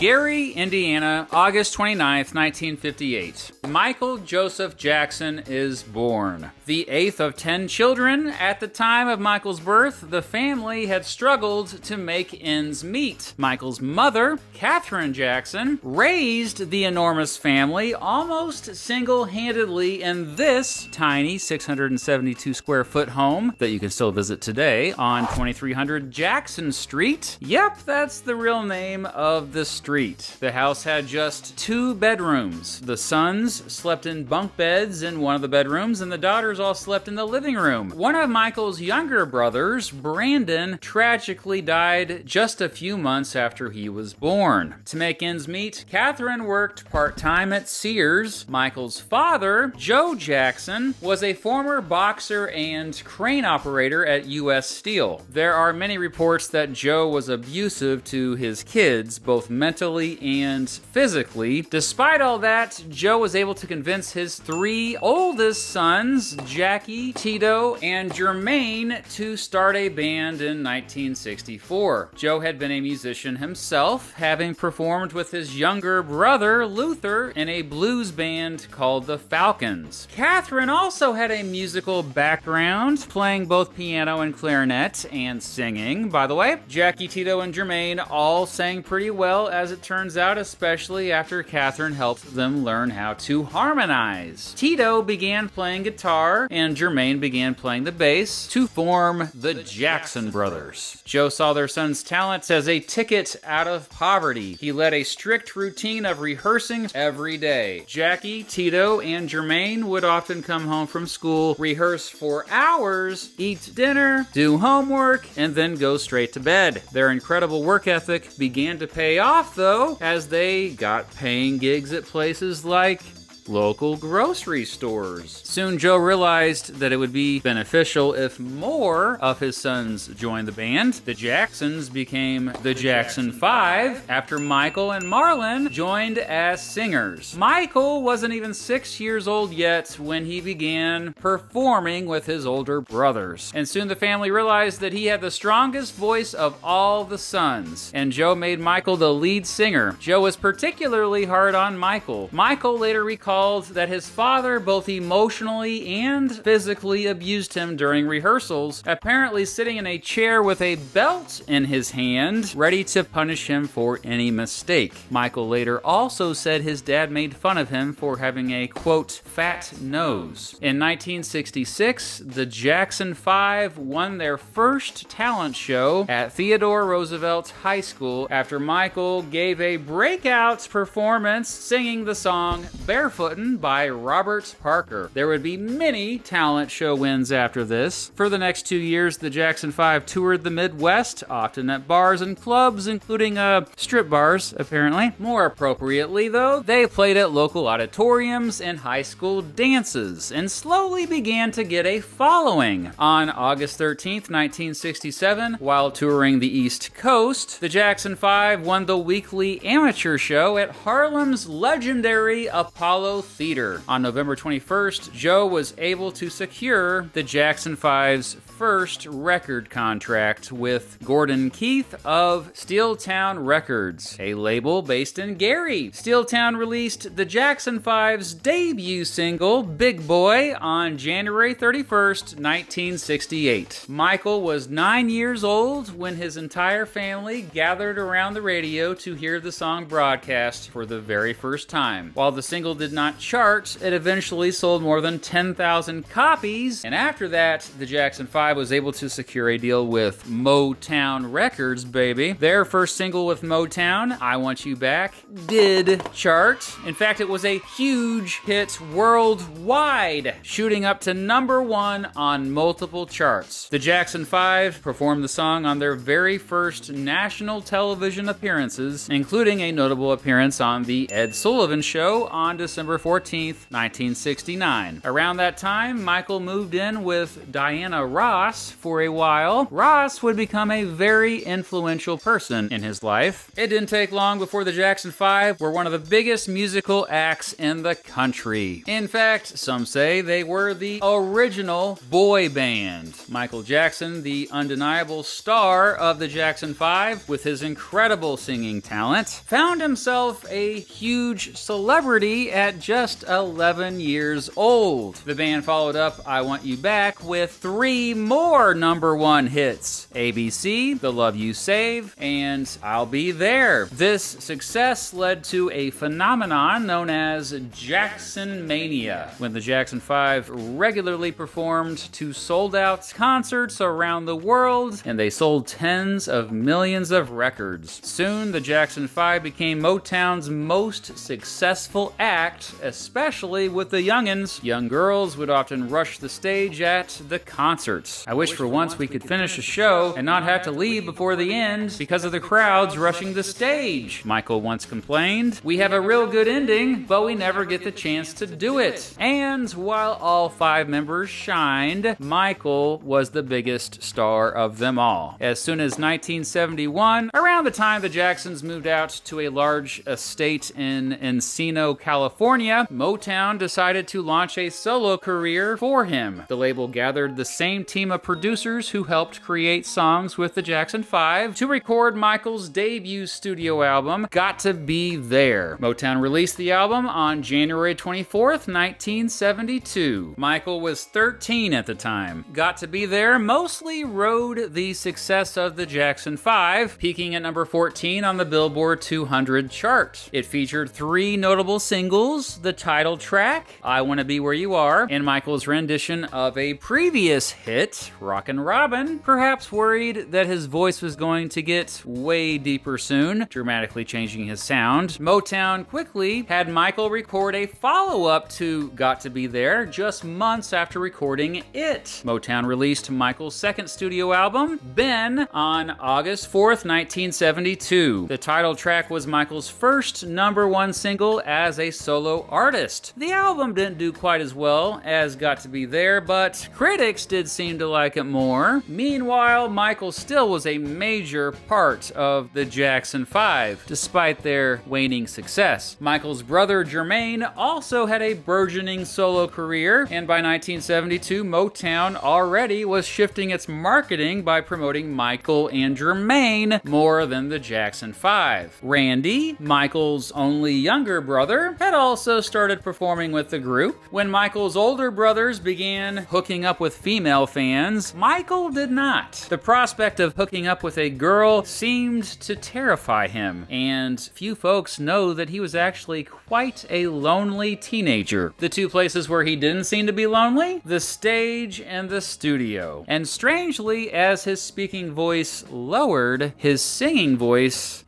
Gary, Indiana, August 29th, 1958. Michael Joseph Jackson is born. The eighth of 10 children, at the time of Michael's birth, the family had struggled to make ends meet. Michael's mother, Katherine Jackson, raised the enormous family almost single-handedly in this tiny 672 square foot home that you can still visit today on 2300 Jackson Street. Yep, that's the real name of the street. The house had just 2 bedrooms. The sons slept in bunk beds in one of the bedrooms, and the daughters all slept in the living room. One of Michael's younger brothers, Brandon, tragically died just a few months after he was born. To make ends meet, Katherine worked part-time at Sears. Michael's father, Joe Jackson, was a former boxer and crane operator at U.S. Steel. There are many reports that Joe was abusive to his kids, both mentally and physically. Despite all that, Joe was able to convince his 3 oldest sons, Jackie, Tito, and Jermaine, to start a band in 1964. Joe had been a musician himself, having performed with his younger brother, Luther, in a blues band called the Falcons. Katherine also had a musical background, playing both piano and clarinet, and singing, by the way. Jackie, Tito, and Jermaine all sang pretty well, as it turns out, especially after Katherine helped them learn how to harmonize. Tito began playing guitar, and Jermaine began playing the bass to form the Jackson Brothers. Joe saw their son's talents as a ticket out of poverty. He led a strict routine of rehearsing every day. Jackie, Tito, and Jermaine would often come home from school, rehearse for hours, eat dinner, do homework, and then go straight to bed. Their incredible work ethic began to pay off, though, as they got paying gigs at places like local grocery stores. Soon Joe realized that it would be beneficial if more of his sons joined the band. The Jacksons became the Jackson 5 after Michael and Marlon joined as singers. Michael wasn't even 6 years old yet when he began performing with his older brothers. And soon the family realized that he had the strongest voice of all the sons, and Joe made Michael the lead singer. Joe was particularly hard on Michael. Michael later recalled that his father both emotionally and physically abused him during rehearsals, apparently sitting in a chair with a belt in his hand, ready to punish him for any mistake. Michael later also said his dad made fun of him for having a, quote, fat nose. In 1966, the Jackson 5 won their first talent show at Theodore Roosevelt High School after Michael gave a breakout performance singing the song Barefoot by Robert Parker. There would be many talent show wins after this. For the next 2 years, the Jackson 5 toured the Midwest, often at bars and clubs, including strip bars, apparently. More appropriately, though, they played at local auditoriums and high school dances, and slowly began to get a following. On August 13th, 1967, while touring the East Coast, the Jackson 5 won the weekly amateur show at Harlem's legendary Apollo Theater. On November 21st, Joe was able to secure the Jackson 5's first record contract with Gordon Keith of Steeltown Records, a label based in Gary. Steeltown released the Jackson 5's debut single, Big Boy, on January 31st, 1968. Michael was 9 years old when his entire family gathered around the radio to hear the song broadcast for the very first time. While the single did not chart, it eventually sold more than 10,000 copies, and after that, the Jackson 5 was able to secure a deal with Motown Records, baby. Their first single with Motown, I Want You Back, did chart. In fact, it was a huge hit worldwide, shooting up to #1 on multiple charts. The Jackson 5 performed the song on their very first national television appearances, including a notable appearance on The Ed Sullivan Show on December October 14th, 1969. Around that time, Michael moved in with Diana Ross for a while. Ross would become a very influential person in his life. It didn't take long before the Jackson 5 were one of the biggest musical acts in the country. In fact, some say they were the original boy band. Michael Jackson, the undeniable star of the Jackson 5, with his incredible singing talent, found himself a huge celebrity at just 11 years old. The band followed up I Want You Back with 3 more #1 hits: ABC, The Love You Save, and I'll Be There. This success led to a phenomenon known as Jackson Mania, when the Jackson 5 regularly performed to sold-out concerts around the world, and they sold tens of millions of records. Soon, the Jackson 5 became Motown's most successful act, especially with the youngins. Young girls would often rush the stage at the concerts. I wish for once we could finish a show and not have to leave before the end because of the crowds rushing the stage, Michael once complained. We have a real good ending, but we never get the chance to do it. And while all 5 members shined, Michael was the biggest star of them all. As soon as 1971, around the time the Jacksons moved out to a large estate in Encino, California, Motown decided to launch a solo career for him. The label gathered the same team of producers who helped create songs with the Jackson 5 to record Michael's debut studio album, Got to Be There. Motown released the album on January 24th, 1972. Michael was 13 at the time. Got to Be There mostly rode the success of the Jackson 5, peaking at number 14 on the Billboard 200 chart. It featured 3 notable singles: the title track, I Wanna Be Where You Are, and Michael's rendition of a previous hit, Rockin' Robin, perhaps worried that his voice was going to get way deeper soon, dramatically changing his sound. Motown quickly had Michael record a follow-up to Got to Be There just months after recording it. Motown released Michael's second studio album, Ben, on August 4th, 1972. The title track was Michael's first #1 single as a solo artist. The album didn't do quite as well as Got to Be There, but critics did seem to like it more. Meanwhile, Michael still was a major part of the Jackson 5, despite their waning success. Michael's brother Jermaine also had a burgeoning solo career, and by 1972, Motown already was shifting its marketing by promoting Michael and Jermaine more than the Jackson 5. Randy, Michael's only younger brother, had also started performing with the group. When Michael's older brothers began hooking up with female fans, Michael did not. The prospect of hooking up with a girl seemed to terrify him, and few folks know that he was actually quite a lonely teenager. The 2 places where he didn't seem to be lonely: the stage and the studio. And strangely, as his speaking voice lowered, his singing voice,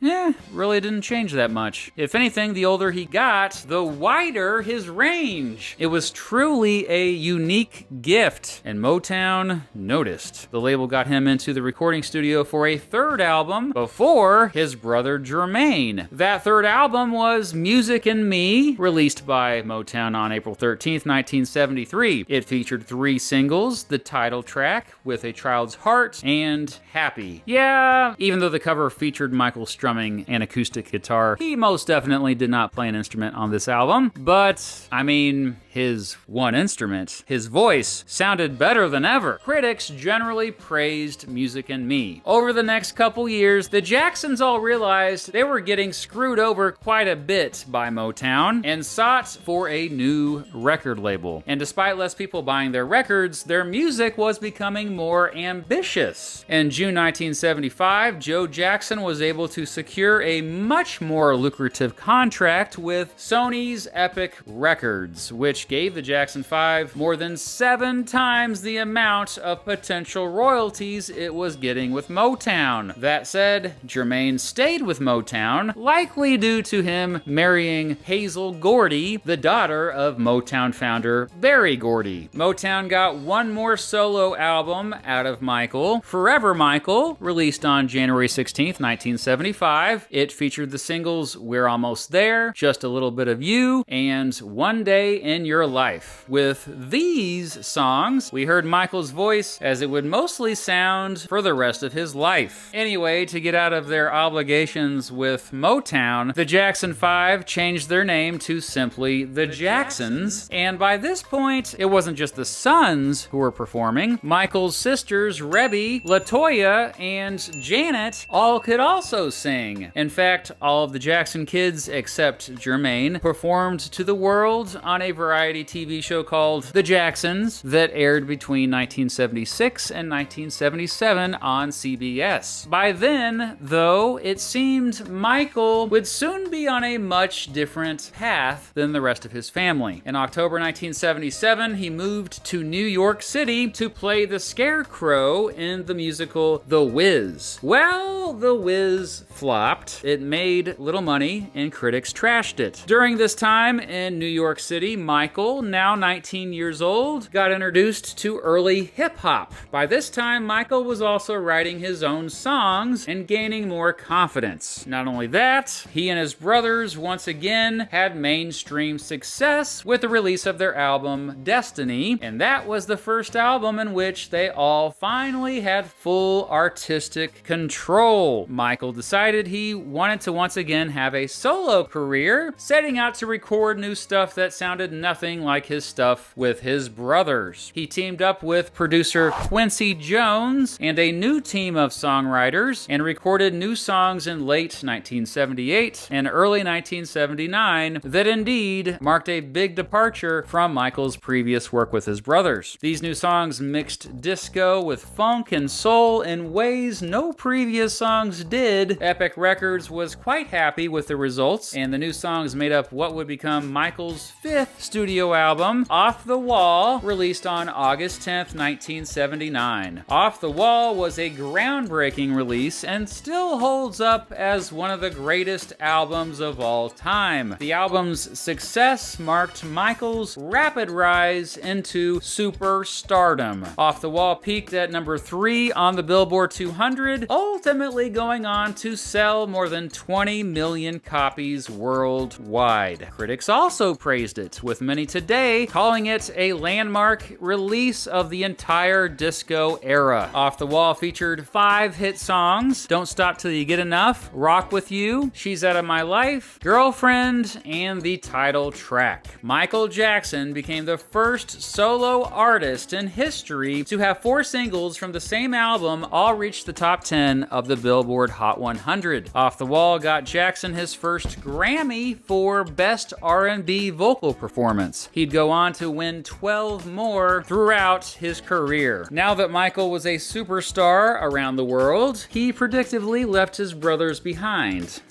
really didn't change that much. If anything, the older he got, the wider his range. It was truly a unique gift, and Motown noticed. The label got him into the recording studio for a 3rd album before his brother Jermaine. That 3rd album was Music and Me, released by Motown on April 13th, 1973. It featured 3 singles: the title track, With a Child's Heart, and Happy. Yeah, even though the cover featured Michael strumming an acoustic guitar, he most definitely did not play an instrument on this album. But, I mean, his one instrument, his voice, sounded better than ever. Critics generally praised Music and Me. Over the next couple years, the Jacksons all realized they were getting screwed over quite a bit by Motown and sought for a new record label. And despite less people buying their records, their music was becoming more ambitious. In June 1975, Joe Jackson was able to secure a much more lucrative contract with Sony's Epic Records, which gave the Jackson 5 more than 7 times the amount of potential royalties it was getting with Motown. That said, Jermaine stayed with Motown, likely due to him marrying Hazel Gordy, the daughter of Motown founder Berry Gordy. Motown got one more solo album out of Michael, Forever Michael, released on January 16th, 1975. It featured the singles We're Almost There, Just a Little Bit of You, You, and One Day in Your Life. With these songs, we heard Michael's voice as it would mostly sound for the rest of his life. Anyway, to get out of their obligations with Motown, the Jackson 5 changed their name to simply the Jacksons, and by this point, it wasn't just the sons who were performing. Michael's sisters, Rebby, LaToya, and Janet all could also sing. In fact, all of the Jackson kids except Jermaine performed to the world on a variety TV show called The Jacksons that aired between 1976 and 1977 on CBS. By then, though, it seemed Michael would soon be on a much different path than the rest of his family. In October 1977, he moved to New York City to play the Scarecrow in the musical The Wiz. Well, The Wiz flopped. It made little money and critics trashed it. During this time in New York City, Michael, now 19 years old, got introduced to early hip-hop. By this time, Michael was also writing his own songs and gaining more confidence. Not only that, he and his brothers once again had mainstream success with the release of their album Destiny, and that was the first album in which they all finally had full artistic control. Michael decided he wanted to once again have a solo career, setting out to record new stuff that sounded nothing like his stuff with his brothers. He teamed up with producer Quincy Jones and a new team of songwriters and recorded new songs in late 1978 and early 1979 that indeed marked a big departure from Michael's previous work with his brothers. These new songs mixed disco with funk and soul in ways no previous songs did. Epic Records was quite happy with the results, and the new songs made up what would become Michael's fifth studio album, Off the Wall, released on August 10th, 1979. Off the Wall was a groundbreaking release and still holds up as one of the greatest albums of all time. The album's success marked Michael's rapid rise into superstardom. Off the Wall peaked at number 3 on the Billboard 200, ultimately going on to sell more than 20 million copies worldwide. Critics also praised it, with many today calling it a landmark release of the entire disco era. Off the Wall featured 5 hit songs: Don't Stop Till You Get Enough, Rock With You, She's Out of My Life, Girlfriend, and the title track. Michael Jackson became the first solo artist in history to have 4 singles from the same album all reach the top 10 of the Billboard Hot 100. Off the Wall got Jackson his first Grammy for Best R&B Vocal Performance. He'd go on to win 12 more throughout his career. Now that Michael was a superstar around the world, he predictably left his brothers behind.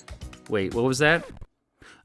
Wait, what was that?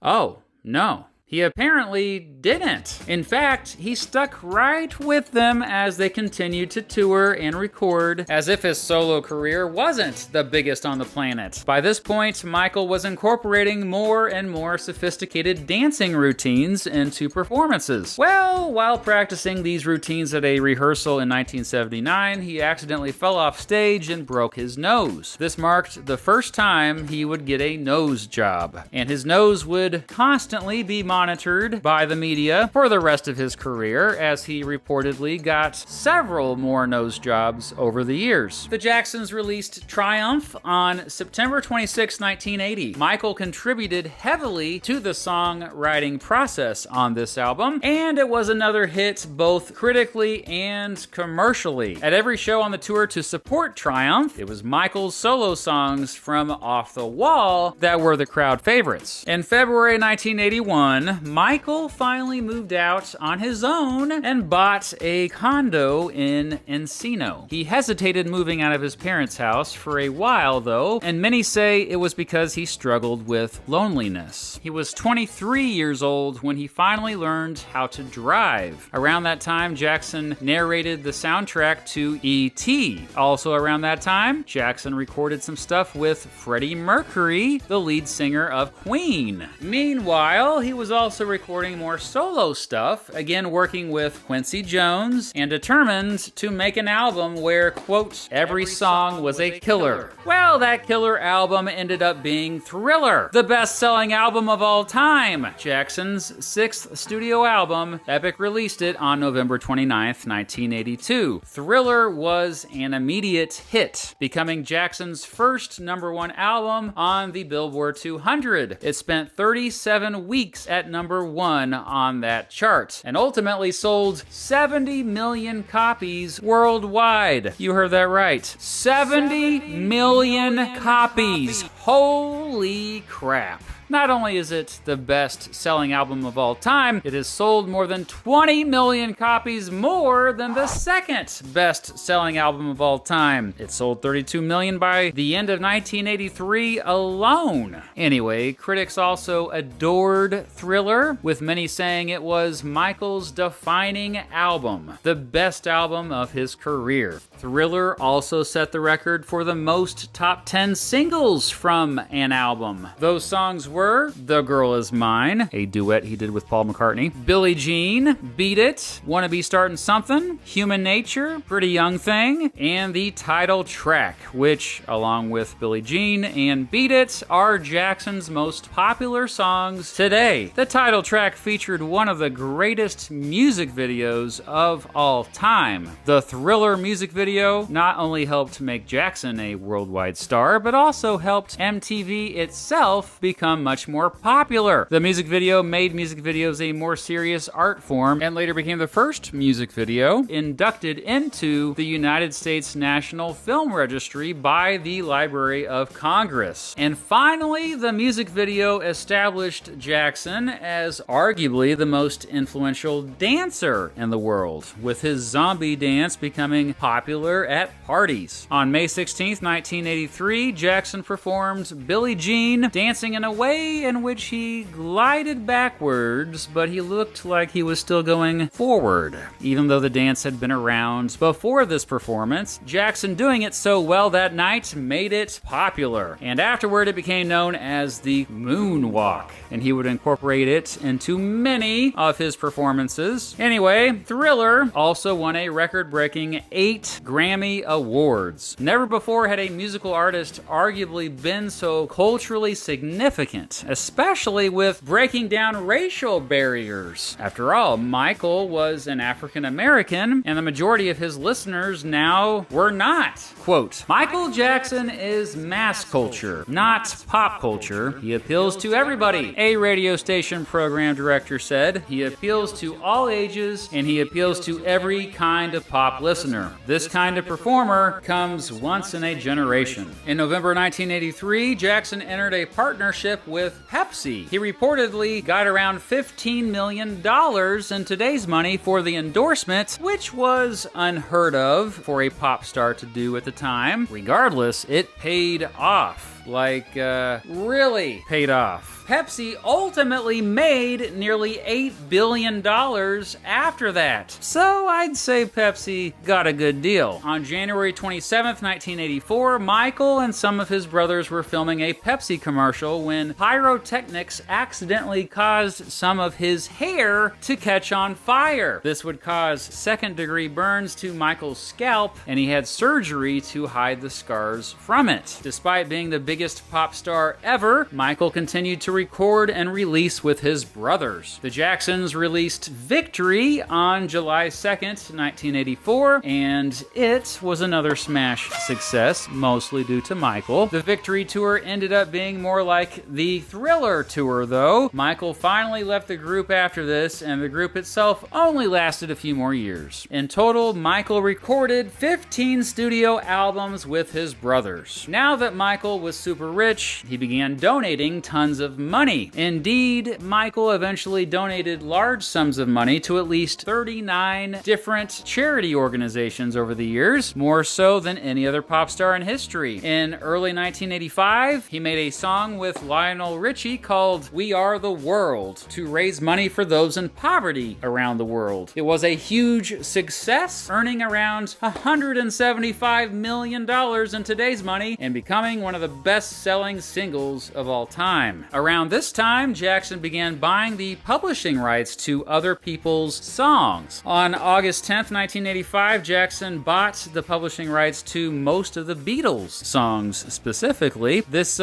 Oh, no. He apparently didn't. In fact, he stuck right with them as they continued to tour and record, as if his solo career wasn't the biggest on the planet. By this point, Michael was incorporating more and more sophisticated dancing routines into performances. Well, while practicing these routines at a rehearsal in 1979, he accidentally fell off stage and broke his nose. This marked the first time he would get a nose job, and his nose would constantly be monitored by the media for the rest of his career, as he reportedly got several more nose jobs over the years. The Jacksons released Triumph on September 26, 1980. Michael contributed heavily to the songwriting process on this album, and it was another hit both critically and commercially. At every show on the tour to support Triumph, it was Michael's solo songs from Off the Wall that were the crowd favorites. In February 1981, Michael finally moved out on his own and bought a condo in Encino. He hesitated moving out of his parents' house for a while, though, and many say it was because he struggled with loneliness. He was 23 years old when he finally learned how to drive. Around that time, Jackson narrated the soundtrack to E.T. Also around that time, Jackson recorded some stuff with Freddie Mercury, the lead singer of Queen. Meanwhile, he was also recording more solo stuff, again working with Quincy Jones, and determined to make an album where, quote, every song was a killer. Well, that killer album ended up being Thriller, the best-selling album of all time. Jackson's 6th studio album, Epic released it on November 29th, 1982. Thriller was an immediate hit, becoming Jackson's first #1 album on the Billboard 200. It spent 37 weeks at #1 on that chart, and ultimately sold 70 million copies worldwide. You heard that right. 70 million copies. Holy crap. Not only is it the best-selling album of all time, it has sold more than 20 million copies more than the second best-selling album of all time. It sold 32 million by the end of 1983 alone. Anyway, critics also adored Thriller, with many saying it was Michael's defining album, the best album of his career. Thriller also set the record for the most top 10 singles from an album. Those songs were The Girl Is Mine, a duet he did with Paul McCartney, Billie Jean, Beat It, Wanna Be Startin' Something, Human Nature, Pretty Young Thing, and the title track, which, along with Billie Jean and Beat It, are Jackson's most popular songs today. The title track featured one of the greatest music videos of all time. The Thriller music video not only helped make Jackson a worldwide star, but also helped MTV itself become much more popular. The music video made music videos a more serious art form, and later became the first music video inducted into the United States National Film Registry by the Library of Congress. And finally, the music video established Jackson as arguably the most influential dancer in the world, with his zombie dance becoming popular at parties. On May 16th, 1983, Jackson performed Billie Jean, dancing in a way in which he glided backwards, but he looked like he was still going forward. Even though the dance had been around before this performance, Jackson doing it so well that night made it popular. And afterward, it became known as the Moonwalk, and he would incorporate it into many of his performances. Anyway, Thriller also won a record-breaking 8 Grammy Awards. Never before had a musical artist arguably been so culturally significant, especially with breaking down racial barriers. After all, Michael was an African American, and the majority of his listeners now were not. Quote, Michael Jackson is mass culture, not pop culture. He appeals to everybody, a radio station program director said. He appeals to all ages, and he appeals to every kind of pop listener. This kind of performer comes once in a generation. In November 1983, Jackson entered a partnership with Pepsi. He reportedly got around $15 million in today's money for the endorsement, which was unheard of for a pop star to do at the time. Regardless, it paid off. Really paid off. Pepsi ultimately made nearly $8 billion after that. So I'd say Pepsi got a good deal. On January 27th, 1984, Michael and some of his brothers were filming a Pepsi commercial when pyrotechnics accidentally caused some of his hair to catch on fire. This would cause second-degree burns to Michael's scalp, and he had surgery to hide the scars from it. Despite being the biggest pop star ever, Michael continued to record and release with his brothers. The Jacksons released Victory on July 2nd, 1984, and it was another smash success, mostly due to Michael. The Victory tour ended up being more like the Thriller tour, though. Michael finally left the group after this, and the group itself only lasted a few more years. In total, Michael recorded 15 studio albums with his brothers. Now that Michael was super rich, he began donating tons of money. Indeed, Michael eventually donated large sums of money to at least 39 different charity organizations over the years, more so than any other pop star in history. In early 1985, he made a song with Lionel Richie called We Are the World to raise money for those in poverty around the world. It was a huge success, earning around $175 million in today's money and becoming one of the best-selling singles of all time. Around this time, Jackson began buying the publishing rights to other people's songs. On August 10th, 1985, Jackson bought the publishing rights to most of the Beatles songs specifically. This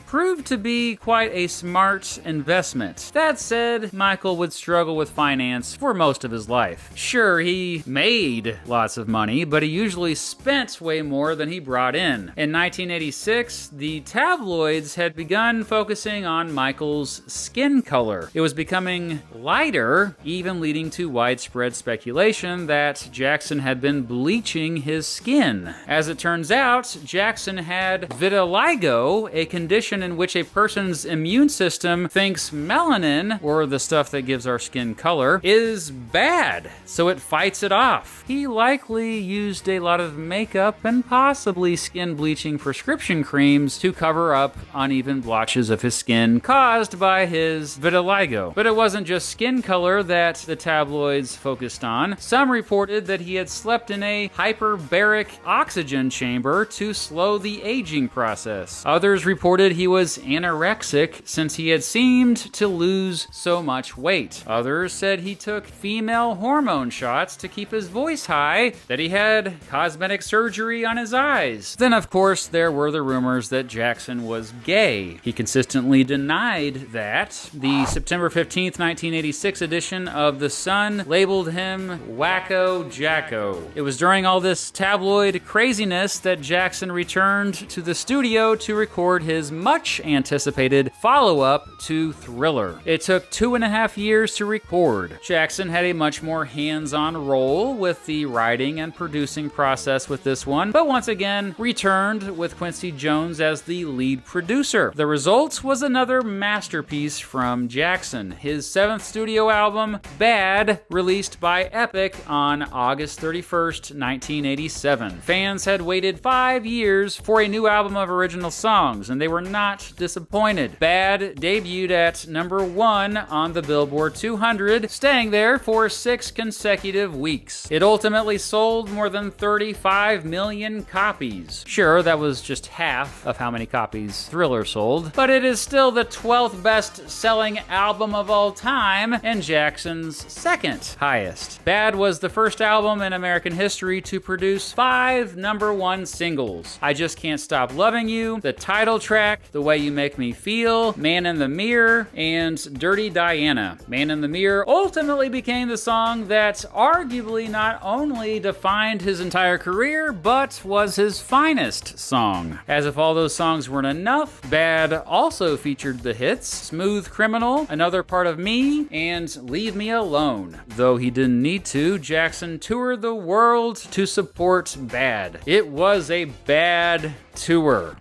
proved to be quite a smart investment. That said, Michael would struggle with finance for most of his life. Sure, he made lots of money, but he usually spent way more than he brought in. In 1986, the tabloids had begun focusing on Michael's skin color. It was becoming lighter, even leading to widespread speculation that Jackson had been bleaching his skin. As it turns out, Jackson had vitiligo, a condition in which a person's immune system thinks melanin, or the stuff that gives our skin color, is bad, so it fights it off. He likely used a lot of makeup and possibly skin bleaching prescription creams to cover up uneven blotches of his skin caused by his vitiligo. But it wasn't just skin color that the tabloids focused on. Some reported that he had slept in a hyperbaric oxygen chamber to slow the aging process. Others reported he was anorexic since he had seemed to lose so much weight. Others said he took female hormone shots to keep his voice high, that he had cosmetic surgery on his eyes. Then, of course, there were the rumors that Jackson was gay. He consistently denied that. The September 15th, 1986 edition of The Sun labeled him Wacko Jacko. It was during all this tabloid craziness that Jackson returned to the studio to record his much-anticipated follow-up to Thriller. It took 2.5 years to record. Jackson had a much more hands-on role with the writing and producing process with this one, but once again returned with Quincy Jones as the lead producer. The result was another masterpiece from Jackson, his 7th studio album, Bad, released by Epic on August 31st, 1987. Fans had waited 5 years for a new album of original songs, and they were not disappointed. Bad debuted at number 1 on the Billboard 200, staying there for 6 consecutive weeks. It ultimately sold more than 35 million copies. Sure, that was just half of how many copies Thriller sold, but it is still the 12th best-selling album of all time and Jackson's second highest. Bad was the first album in American history to produce 5 #1 singles. I Just Can't Stop Loving You, the title track, The Way You Make Me Feel, Man in the Mirror, and Dirty Diana. Man in the Mirror ultimately became the song that arguably not only defined his entire career, but was his finest song. As if all those songs weren't enough, Bad also featured the hits Smooth Criminal, Another Part of Me, and Leave Me Alone. Though he didn't need to, Jackson toured the world to support Bad. It was a bad tour.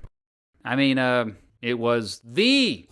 I mean, it was the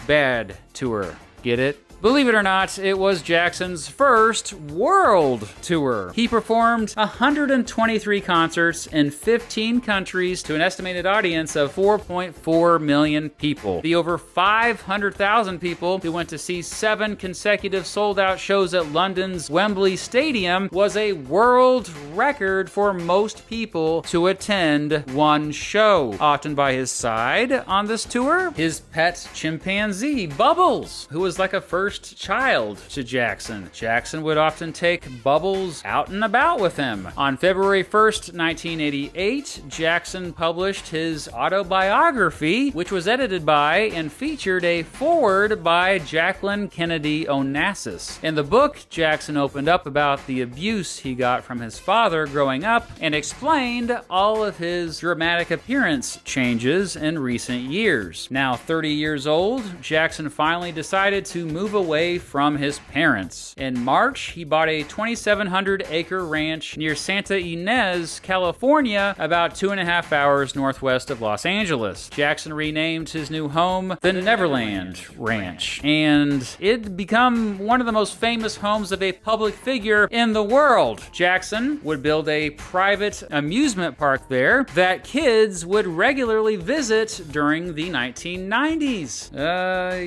Bad tour. Get it? Believe it or not, it was Jackson's first world tour. He performed 123 concerts in 15 countries to an estimated audience of 4.4 million people. The over 500,000 people who went to see 7 consecutive sold-out shows at London's Wembley Stadium was a world record for most people to attend one show. Often by his side on this tour, his pet chimpanzee, Bubbles, who was like a first child to Jackson. Jackson would often take Bubbles out and about with him. On February 1st, 1988, Jackson published his autobiography, which was edited by and featured a foreword by Jacqueline Kennedy Onassis. In the book, Jackson opened up about the abuse he got from his father growing up and explained all of his dramatic appearance changes in recent years. Now 30 years old, Jackson finally decided to move away from his parents. In March, he bought a 2,700-acre ranch near Santa Ynez, California, about 2.5 hours northwest of Los Angeles. Jackson renamed his new home the Neverland Ranch, and it'd become one of the most famous homes of a public figure in the world. Jackson would build a private amusement park there that kids would regularly visit during the 1990s.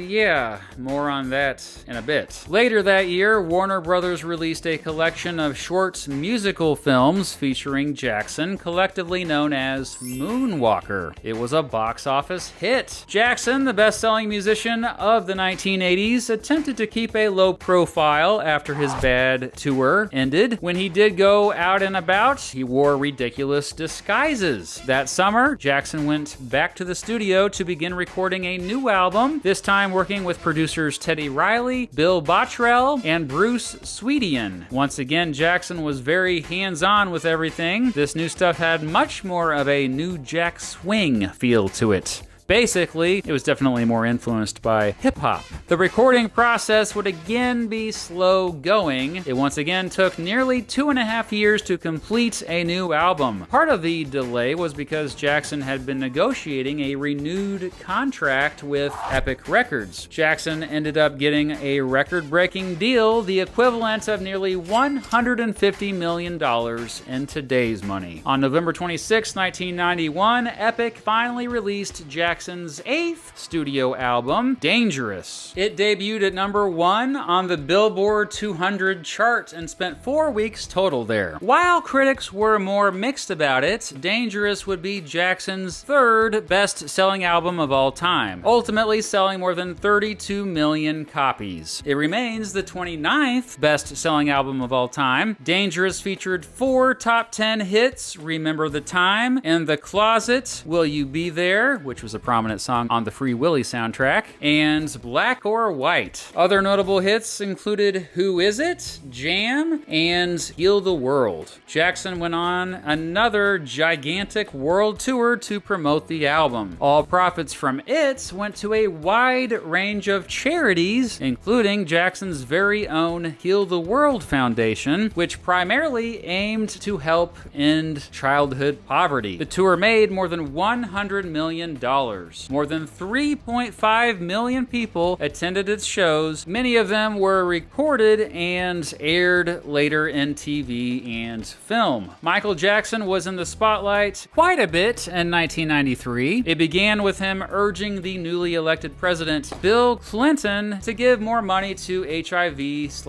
Yeah, more on that that in a bit. Later that year, Warner Brothers released a collection of short musical films featuring Jackson, collectively known as Moonwalker. It was a box office hit. Jackson, the best-selling musician of the 1980s, attempted to keep a low profile after his bad tour ended. When he did go out and about, he wore ridiculous disguises. That summer, Jackson went back to the studio to begin recording a new album, this time working with producers Teddy Riley, Bill Bottrell, and Bruce Sweetian. Once again, Jackson was very hands-on with everything. This new stuff had much more of a New Jack Swing feel to it. Basically, it was definitely more influenced by hip-hop. The recording process would again be slow going. It once again took nearly 2.5 years to complete a new album. Part of the delay was because Jackson had been negotiating a renewed contract with Epic Records. Jackson ended up getting a record-breaking deal, the equivalent of nearly $150 million in today's money. On November 26, 1991, Epic finally released Jackson's 8th studio album, Dangerous. It debuted at number 1 on the Billboard 200 chart and spent 4 weeks total there. While critics were more mixed about it, Dangerous would be Jackson's 3rd best-selling album of all time, ultimately selling more than 32 million copies. It remains the 29th best-selling album of all time. Dangerous featured 4 top 10 hits: Remember the Time, In the Closet, Will You Be There, which was a prominent song on the Free Willy soundtrack, and Black or White. Other notable hits included Who Is It?, Jam, and Heal the World. Jackson went on another gigantic world tour to promote the album. All profits from it went to a wide range of charities, including Jackson's very own Heal the World Foundation, which primarily aimed to help end childhood poverty. The tour made more than $100 million. More than 3.5 million people attended its shows. Many of them were recorded and aired later in TV and film. Michael Jackson was in the spotlight quite a bit in 1993. It began with him urging the newly elected president, Bill Clinton, to give more money to HIV/AIDS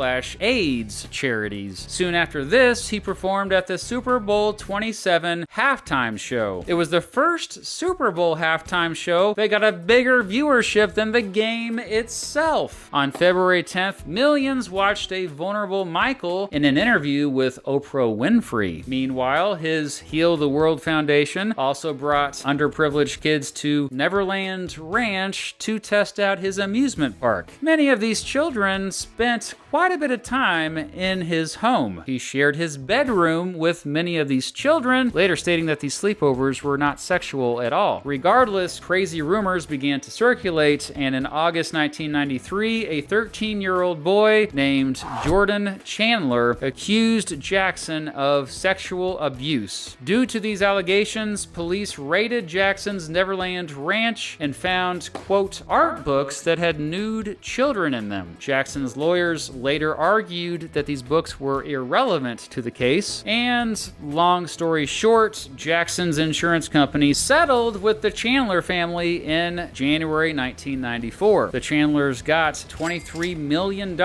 charities. Soon after this, he performed at the Super Bowl 27 halftime show. It was the first Super Bowl halftime show that got a bigger viewership than the game itself. On February 10th, millions watched a vulnerable Michael in an interview with Oprah Winfrey. Meanwhile, his Heal the World Foundation also brought underprivileged kids to Neverland Ranch to test out his amusement park. Many of these children spent quite a bit of time in his home. He shared his bedroom with many of these children, later stating that these sleepovers were not sexual at all. Regardless, crazy rumors began to circulate, and in August 1993, a 13-year-old boy named Jordan Chandler accused Jackson of sexual abuse. Due to these allegations, police raided Jackson's Neverland Ranch and found, quote, art books that had nude children in them. Jackson's lawyers later argued that these books were irrelevant to the case, and long story short, Jackson's insurance company settled with the Chandler family in January 1994. The Chandlers got $23 million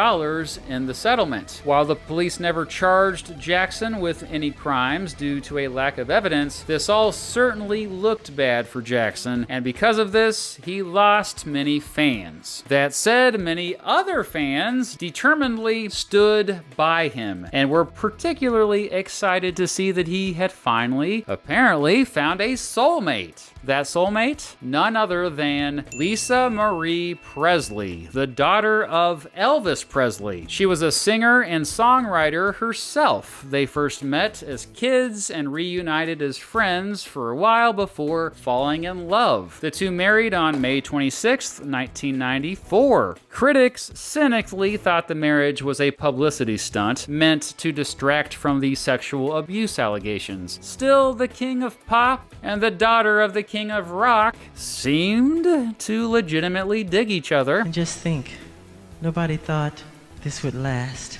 in the settlement. While the police never charged Jackson with any crimes due to a lack of evidence, this all certainly looked bad for Jackson, and because of this, he lost many fans. That said, many other fans determinedly stood by him and were particularly excited to see that he had finally, apparently, found a soulmate. That soulmate? None other than Lisa Marie Presley, the daughter of Elvis Presley. She was a singer and songwriter herself. They first met as kids and reunited as friends for a while before falling in love. The two married on May 26, 1994. Critics cynically thought the marriage was a publicity stunt meant to distract from the sexual abuse allegations. Still, the king of pop and the daughter of the king of rock seemed to legitimately dig each other. And just think, nobody thought this would last.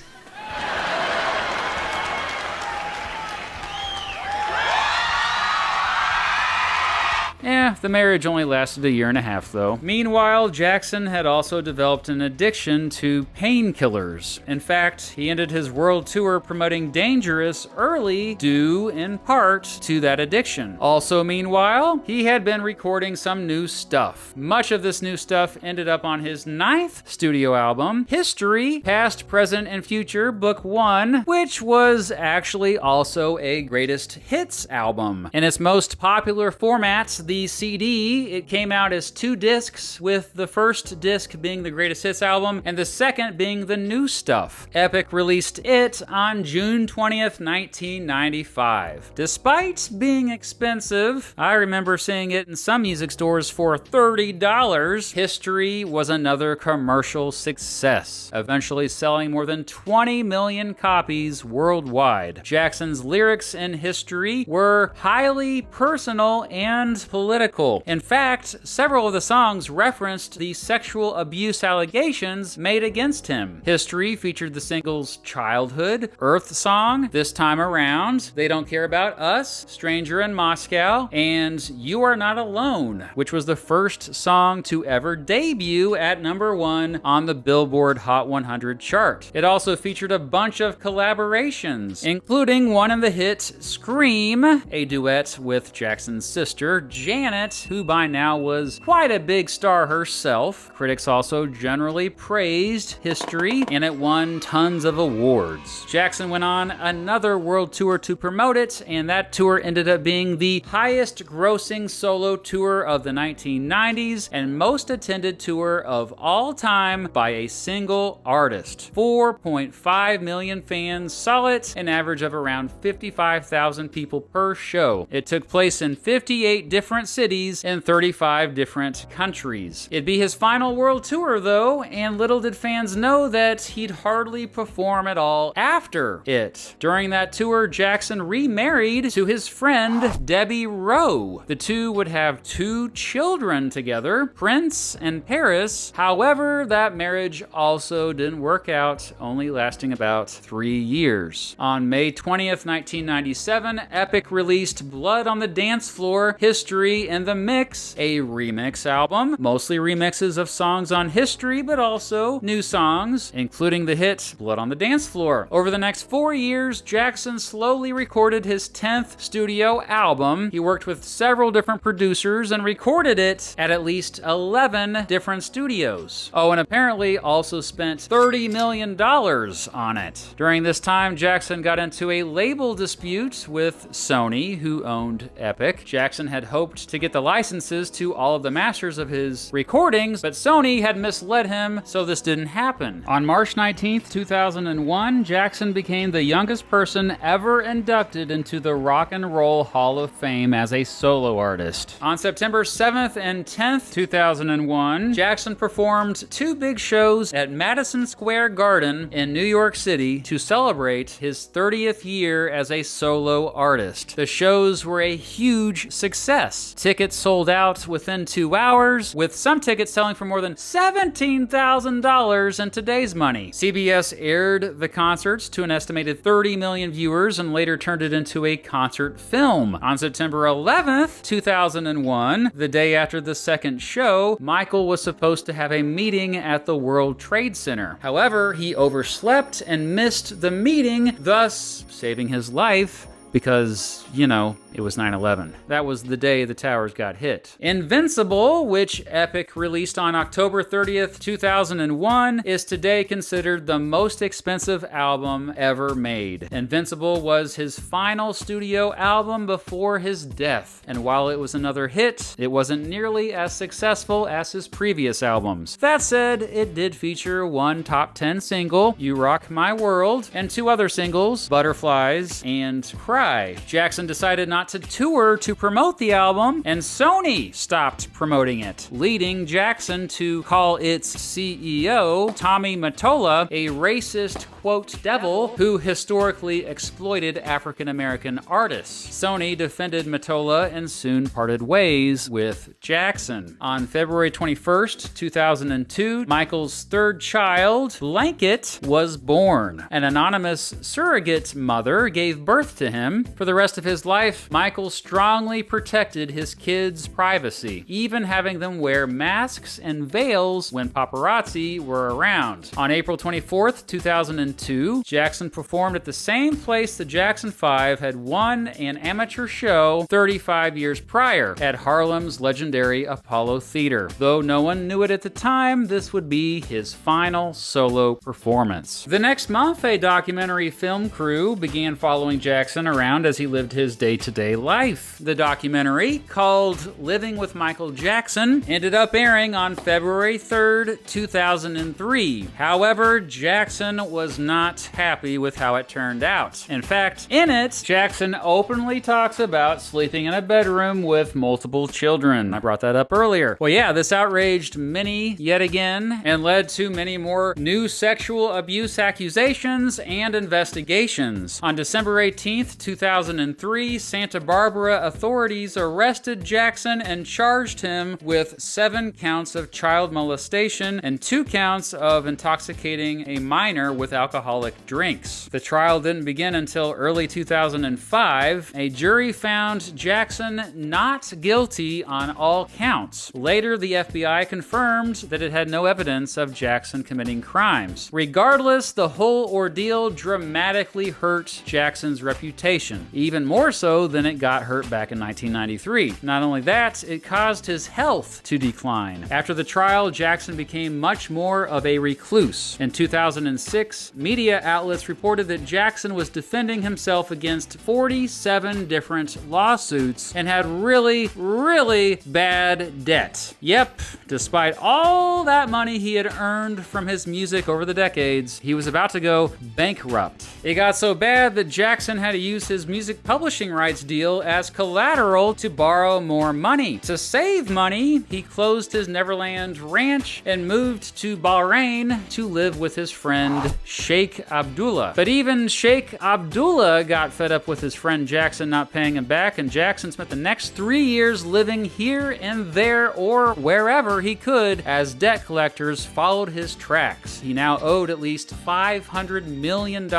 Yeah, The marriage only lasted a year and a half, though. Meanwhile, Jackson had also developed an addiction to painkillers. In fact, he ended his world tour promoting Dangerous early due, in part, to that addiction. Also, meanwhile, he had been recording some new stuff. Much of this new stuff ended up on his 9th studio album, History, Past, Present, and Future, Book 1, which was actually also a greatest hits album. In its most popular format, the CD, it came out as 2 discs, with the first disc being the greatest hits album and the second being the new stuff. Epic released it on June 20th, 1995. Despite being expensive, I remember seeing it in some music stores for $30. History was another commercial success, eventually selling more than 20 million copies worldwide. Jackson's lyrics in History were highly personal and political. In fact, several of the songs referenced the sexual abuse allegations made against him. History featured the singles Childhood, Earth Song, This Time Around, They Don't Care About Us, Stranger in Moscow, and You Are Not Alone, which was the first song to ever debut at #1 on the Billboard Hot 100 chart. It also featured a bunch of collaborations, including one in the hit Scream, a duet with Jackson's sister, Janet, who by now was quite a big star herself. Critics also generally praised History, and it won tons of awards. Jackson went on another world tour to promote it, and that tour ended up being the highest grossing solo tour of the 1990s and most attended tour of all time by a single artist. 4.5 million fans saw it, an average of around 55,000 people per show. It took place in 58 different cities in 35 different countries. It'd be his final world tour, though, and little did fans know that he'd hardly perform at all after it. During that tour, Jackson remarried to his friend Debbie Rowe. The two would have 2 children together, Prince and Paris. However, that marriage also didn't work out, only lasting about 3 years. On May 20th, 1997, Epic released Blood on the Dance Floor, History in the Mix, a remix album, mostly remixes of songs on History, but also new songs, including the hit Blood on the Dance Floor. Over the next 4 years, Jackson slowly recorded his 10th studio album. He worked with several different producers and recorded it at least 11 different studios. Oh, and apparently also spent $30 million on it. During this time, Jackson got into a label dispute with Sony, who owned Epic. Jackson had hoped to get the licenses to all of the masters of his recordings, but Sony had misled him, so this didn't happen. On March 19th, 2001, Jackson became the youngest person ever inducted into the Rock and Roll Hall of Fame as a solo artist. On September 7th and 10th, 2001, Jackson performed 2 big shows at Madison Square Garden in New York City to celebrate his 30th year as a solo artist. The shows were a huge success. Tickets sold out within 2 hours, with some tickets selling for more than $17,000 in today's money. CBS aired the concerts to an estimated 30 million viewers and later turned it into a concert film. On September 11th, 2001, the day after the second show, Michael was supposed to have a meeting at the World Trade Center. However, he overslept and missed the meeting, thus saving his life because, you know, it was 9/11. That was the day the towers got hit. Invincible, which Epic released on October 30th, 2001, is today considered the most expensive album ever made. Invincible was his final studio album before his death, and while it was another hit, it wasn't nearly as successful as his previous albums. That said, it did feature one top 10 single, You Rock My World, and 2 other singles, Butterflies and Cry. Jackson decided not to tour to promote the album, and Sony stopped promoting it, leading Jackson to call its CEO, Tommy Mottola, a racist, quote, devil who historically exploited African-American artists. Sony defended Mottola and soon parted ways with Jackson. On February 21st, 2002, Michael's 3rd child, Blanket, was born. An anonymous surrogate mother gave birth to him, him. For the rest of his life, Michael strongly protected his kids' privacy, even having them wear masks and veils when paparazzi were around. On April 24th, 2002, Jackson performed at the same place the Jackson 5 had won an amateur show 35 years prior, at Harlem's legendary Apollo Theater. Though no one knew it at the time, this would be his final solo performance. The next month, a documentary film crew began following Jackson around as he lived his day-to-day life. The documentary, called Living with Michael Jackson, ended up airing on February 3rd, 2003. However, Jackson was not happy with how it turned out. In fact, in it, Jackson openly talks about sleeping in a bedroom with multiple children. I brought that up earlier. Well, yeah, this outraged many yet again and led to many more new sexual abuse accusations and investigations. On December 18th, 2003, Santa Barbara authorities arrested Jackson and charged him with 7 counts of child molestation and 2 counts of intoxicating a minor with alcoholic drinks. The trial didn't begin until early 2005. A jury found Jackson not guilty on all counts. Later, the FBI confirmed that it had no evidence of Jackson committing crimes. Regardless, the whole ordeal dramatically hurt Jackson's reputation, even more so than it got hurt back in 1993. Not only that, it caused his health to decline. After the trial, Jackson became much more of a recluse. In 2006, media outlets reported that Jackson was defending himself against 47 different lawsuits and had really bad debt. Yep, despite all that money he had earned from his music over the decades, he was about to go bankrupt. It got so bad that Jackson had to use his music publishing rights deal as collateral to borrow more money. To save money, he closed his Neverland ranch and moved to Bahrain to live with his friend Sheikh Abdullah. But even Sheikh Abdullah got fed up with his friend Jackson not paying him back, and Jackson spent the next 3 years living here and there or wherever he could as debt collectors followed his tracks. He now owed at least $500 million.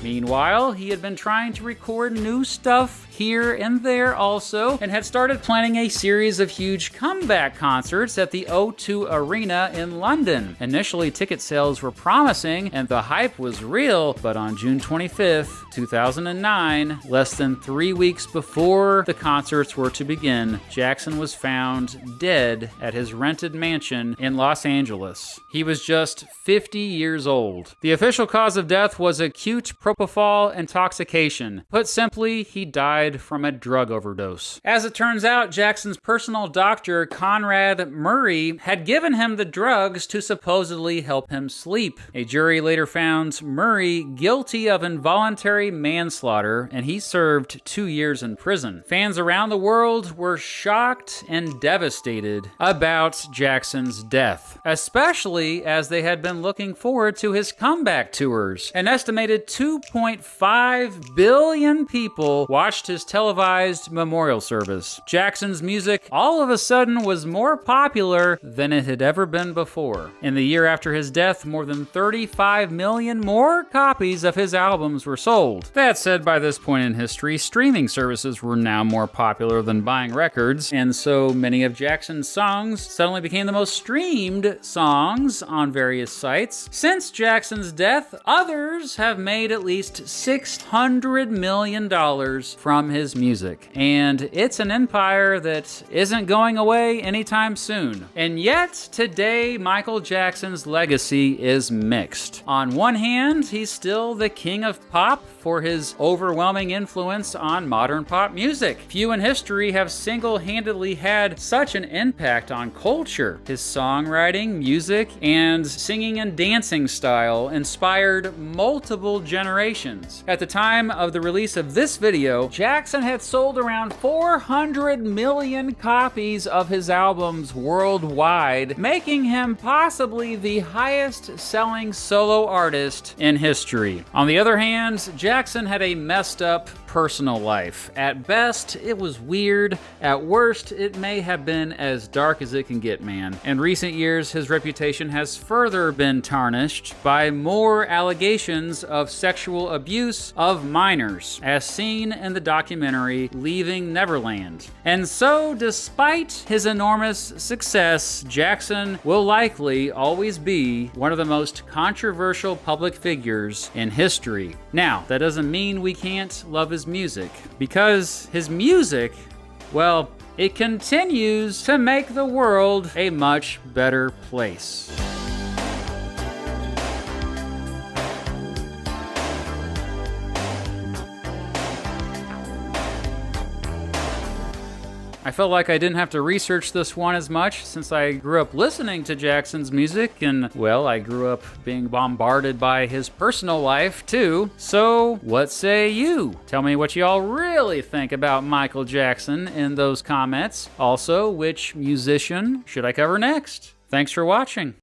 Meanwhile, he had been trying to record new stuff here and there also, and had started planning a series of huge comeback concerts at the O2 Arena in London. Initially, ticket sales were promising and the hype was real, but on June 25th, 2009, less than 3 weeks before the concerts were to begin, Jackson was found dead at his rented mansion in Los Angeles. He was just 50 years old. The official cause of death was acute propofol intoxication. Put simply, he died from a drug overdose. As it turns out, Jackson's personal doctor, Conrad Murray, had given him the drugs to supposedly help him sleep. A jury later found Murray guilty of involuntary manslaughter, and he served 2 years in prison. Fans around the world were shocked and devastated about Jackson's death, especially as they had been looking forward to his comeback tours. An estimated 2.5 billion people watched his televised memorial service. Jackson's music all of a sudden was more popular than it had ever been before. In the year after his death, more than 35 million more copies of his albums were sold. That said, by this point in history, streaming services were now more popular than buying records, and so many of Jackson's songs suddenly became the most streamed songs on various sites. Since Jackson's death, others have made at least $600 million from his music, and it's an empire that isn't going away anytime soon. And yet, today, Michael Jackson's legacy is mixed. On one hand, he's still the king of pop for his overwhelming influence on modern pop music. Few in history have single-handedly had such an impact on culture. His songwriting, music, and singing and dancing style inspired multiple generations. At the time of the release of this video, Jackson had sold around 400 million copies of his albums worldwide, making him possibly the highest-selling solo artist in history. On the other hand, Jackson had a messed up personal life. At best, it was weird. At worst, it may have been as dark as it can get, man. In recent years, his reputation has further been tarnished by more allegations of sexual abuse of minors, as seen in the documentary Leaving Neverland. And so, despite his enormous success, Jackson will likely always be one of the most controversial public figures in history. Now, that doesn't mean we can't love his music, because his music, well, it continues to make the world a much better place. I felt like I didn't have to research this one as much since I grew up listening to Jackson's music and, well, I grew up being bombarded by his personal life too. So, what say you? Tell me what y'all really think about Michael Jackson in those comments. Also, which musician should I cover next? Thanks for watching.